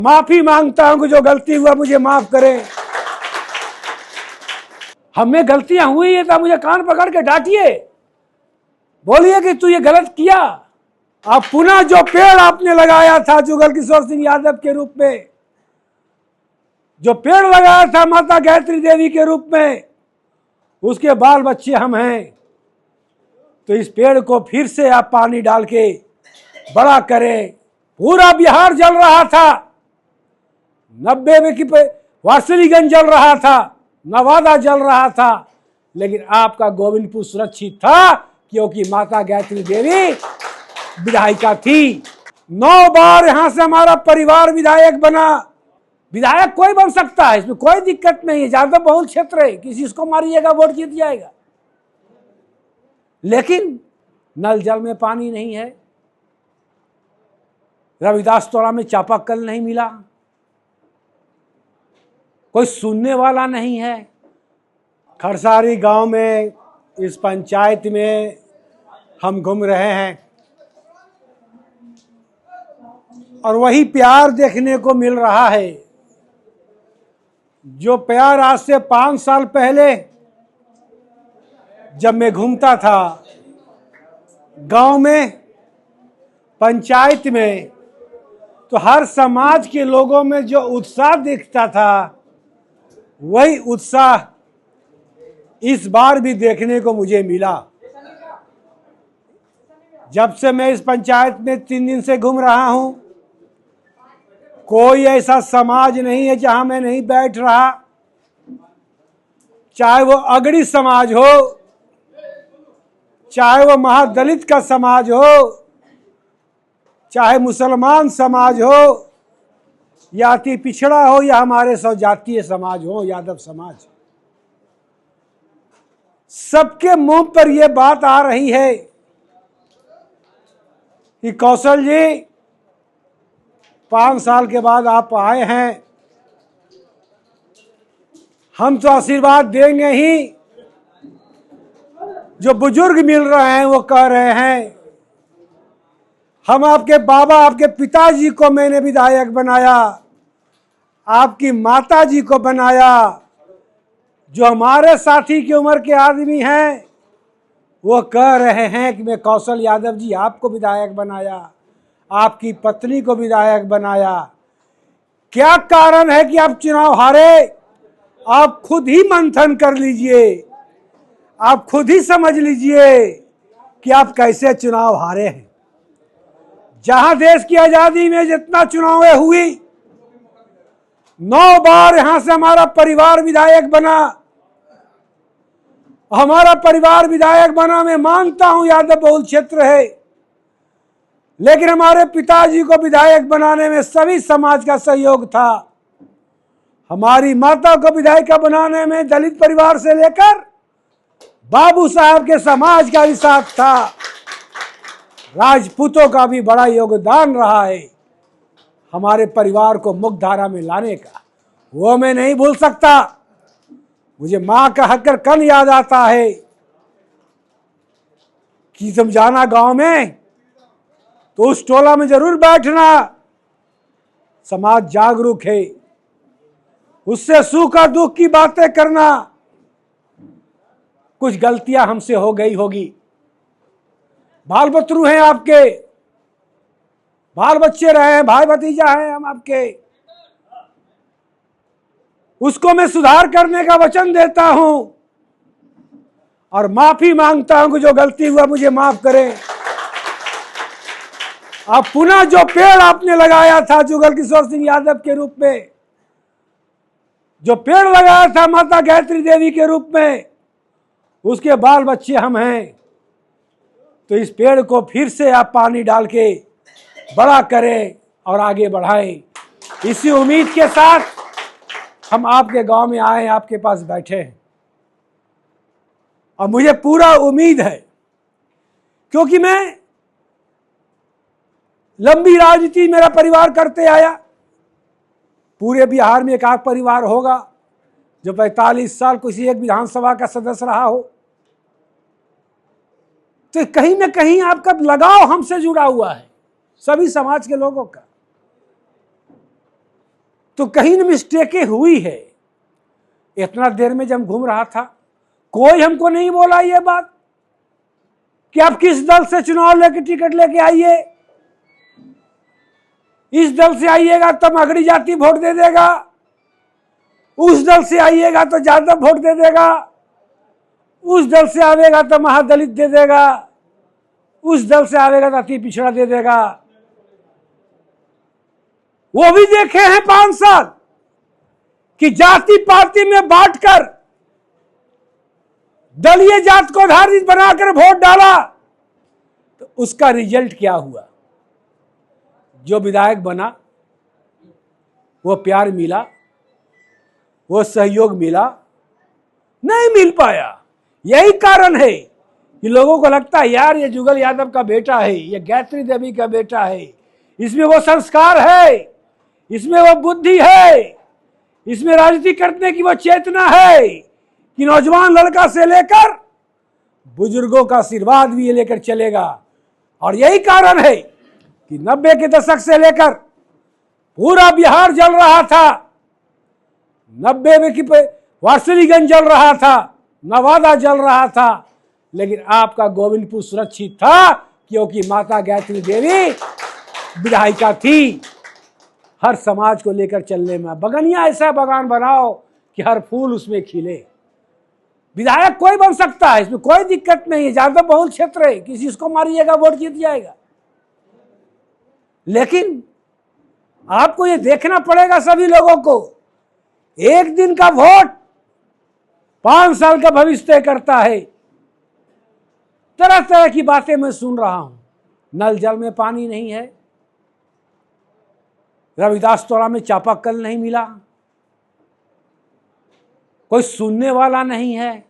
माफी मांगता हूं कि जो गलती हुआ मुझे माफ करें। हमें गलतियां हुई है तो मुझे कान पकड़ के डांटिए, बोलिए कि तू ये गलत किया। अब पुनः जो पेड़ आपने लगाया था जुगल किशोर सिंह यादव के रूप में, जो पेड़ लगाया था माता गायत्री देवी के रूप में, उसके बाल बच्चे हम हैं। तो इस पेड़ को फिर से आप पानी डाल के बड़ा करें। पूरा बिहार जल रहा था, 90 में की वारसिलीगंज जल रहा था, नवादा जल रहा था, लेकिन आपका गोविंदपुर सुरक्षित था क्योंकि माता गायत्री देवी विधायिका थी। 9 बार यहां से हमारा परिवार विधायक बना। विधायक कोई बन सकता है, इसमें कोई दिक्कत नहीं है। ज्यादा बहुल क्षेत्र है, किसी को मारिएगा वोट जीत जाएगा। लेकिन नल जल में पानी नहीं है, रविदास तोड़ा में चापाकल नहीं मिला, कोई सुनने वाला नहीं है। खरसारी गांव में, इस पंचायत में हम घूम रहे हैं और वही प्यार देखने को मिल रहा है जो प्यार आज से 5 साल पहले जब मैं घूमता था गांव में, पंचायत में, तो हर समाज के लोगों में जो उत्साह दिखता था वही उत्साह इस बार भी देखने को मुझे मिला। जब से मैं इस पंचायत में 3 दिन से घूम रहा हूं, कोई ऐसा समाज नहीं है जहां मैं नहीं बैठ रहा, चाहे वो अगड़ी समाज हो, चाहे वो महादलित का समाज हो, चाहे मुसलमान समाज हो, या अति पिछड़ा हो, या हमारे स्वजातीय समाज हो, यादव समाज। सबके मुंह पर यह बात आ रही है कि कौशल जी 5 साल के बाद आप आए हैं, हम तो आशीर्वाद देंगे ही। जो बुजुर्ग मिल रहे हैं वो कह रहे हैं हम आपके बाबा, आपके पिताजी को मैंने विधायक बनाया, आपकी माता जी को बनाया। जो हमारे साथी की उम्र के आदमी हैं वो कह रहे हैं कि मैं कौशल यादव जी आपको विधायक बनाया, आपकी पत्नी को विधायक बनाया। क्या कारण है कि आप चुनाव हारे? आप खुद ही मंथन कर लीजिए, आप खुद ही समझ लीजिए कि आप कैसे चुनाव हारे हैं। जहां देश की आजादी में जितना चुनावें हुई, 9 बार यहां से हमारा परिवार विधायक बना। हमारा परिवार विधायक बना, मैं मानता हूं यादव बहुल क्षेत्र है, लेकिन हमारे पिताजी को विधायक बनाने में सभी समाज का सहयोग था। हमारी माता को विधायिका बनाने में दलित परिवार से लेकर बाबू साहब के समाज का भी साथ था। राजपूतों का भी बड़ा योगदान रहा है हमारे परिवार को मुख्यधारा में लाने का, वो मैं नहीं भूल सकता। मुझे माँ का हक्कर कन याद आता है कि तुम जाना गांव में तो उस टोला में जरूर बैठना, समाज जागरूक है, उससे सुख और दुख की बातें करना। कुछ गलतियां हमसे हो गई होगी, बाल बतरू हैं आपके, बाल बच्चे रहे हैं, भाई भतीजा हैं हम आपके, उसको मैं सुधार करने का वचन देता हूं और माफी मांगता हूं कि जो गलती हुआ मुझे माफ करें। अब पुनः जो पेड़ आपने लगाया था जुगल किशोर सिंह यादव के रूप में, जो पेड़ लगाया था माता गायत्री देवी के रूप में, उसके बाल बच्चे हम हैं। तो इस पेड़ को फिर से आप पानी डाल के बड़ा करें और आगे बढ़ाएं। इसी उम्मीद के साथ हम आपके गांव में आए, आपके पास बैठे हैं और मुझे पूरा उम्मीद है, क्योंकि मैं लंबी राजनीति मेरा परिवार करते आया। पूरे बिहार में एक आध परिवार होगा जो 45 साल किसी एक विधानसभा का सदस्य रहा हो, तो कहीं ना कहीं आपका लगाव हमसे जुड़ा हुआ है, सभी समाज के लोगों का। तो कहीं न मिस्टेकें हुई है। इतना देर में जब घूम रहा था, कोई हमको नहीं बोला ये बात कि आप किस दल से चुनाव लेके टिकट लेके आइए, इस दल से आइएगा तो मगड़ी जाति वोट दे देगा, उस दल से आइएगा तो यादव वोट दे देगा, उस दल से आवेगा तो महादलित दे देगा, उस दल से आवेगा तो अति पिछड़ा दे देगा। वो भी देखे हैं 5 साल कि जाति पाति में बांटकर दलीय जात को आधारित बनाकर वोट डाला, तो उसका रिजल्ट क्या हुआ? जो विधायक बना वो प्यार मिला, वो सहयोग मिला, नहीं मिल पाया। यही कारण है कि लोगों को लगता है यार ये जुगल यादव का बेटा है, ये गायत्री देवी का बेटा है, इसमें वो संस्कार है, इसमें वो बुद्धि है, इसमें राजनीति करने की वो चेतना है कि नौजवान लड़का से लेकर बुजुर्गों का आशीर्वाद भी ये लेकर चलेगा। और यही कारण है कि 90 के दशक से लेकर पूरा बिहार जल रहा था, 90 में की वारसिलीगंज जल रहा था, नवादा जल रहा था, लेकिन आपका गोविंदपुर सुरक्षित था क्योंकि माता गायत्री देवी विधायिका थी। हर समाज को लेकर चलने में बगनिया ऐसा बगान बनाओ कि हर फूल उसमें खिले। विधायक कोई बन सकता है, इसमें कोई दिक्कत नहीं है, ज्यादा बहुल क्षेत्र है, किसी को मारिएगा वोट जीत जाएगा। लेकिन आपको ये देखना पड़ेगा सभी लोगों को, एक दिन का वोट 5 साल का भविष्य तय करता है। तरह तरह की बातें मैं सुन रहा हूं, नल जल में पानी नहीं है, रविदास तोरा में चापाकल नहीं मिला, कोई सुनने वाला नहीं है।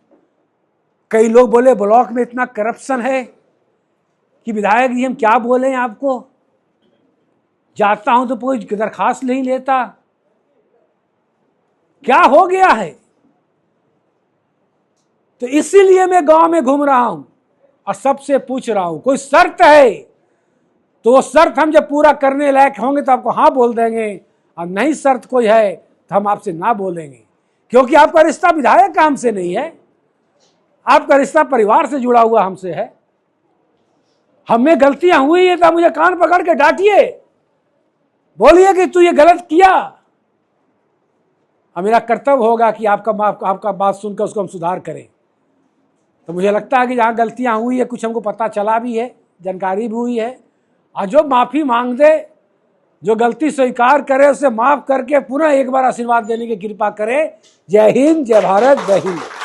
कई लोग बोले ब्लॉक में इतना करप्शन है कि विधायक जी हम क्या बोले आपको, जाता हूं तो कोई दरखास्त नहीं लेता, क्या हो गया है? तो इसीलिए मैं गांव में घूम रहा हूं और सबसे पूछ रहा हूं, कोई शर्त है तो वो शर्त हम जब पूरा करने लायक होंगे तो आपको हाँ बोल देंगे, और नहीं शर्त कोई है तो हम आपसे ना बोलेंगे, क्योंकि आपका रिश्ता विधायक का हमसे नहीं है, आपका रिश्ता परिवार से जुड़ा हुआ हमसे है। हमें गलतियां हुई है तो मुझे कान पकड़ के डांटिए, बोलिए कि तू ये गलत किया, और मेरा कर्तव्य होगा कि आपका बात सुनकर उसको हम सुधार करें। तो मुझे लगता है कि जहाँ गलतियां हुई है कुछ हमको पता चला भी है, जानकारी भी हुई है, और जो माफ़ी मांग दे, जो गलती स्वीकार करे, उसे माफ़ करके पुनः एक बार आशीर्वाद देने की कृपा करे। जय हिंद, जय भारत, जय हिंद।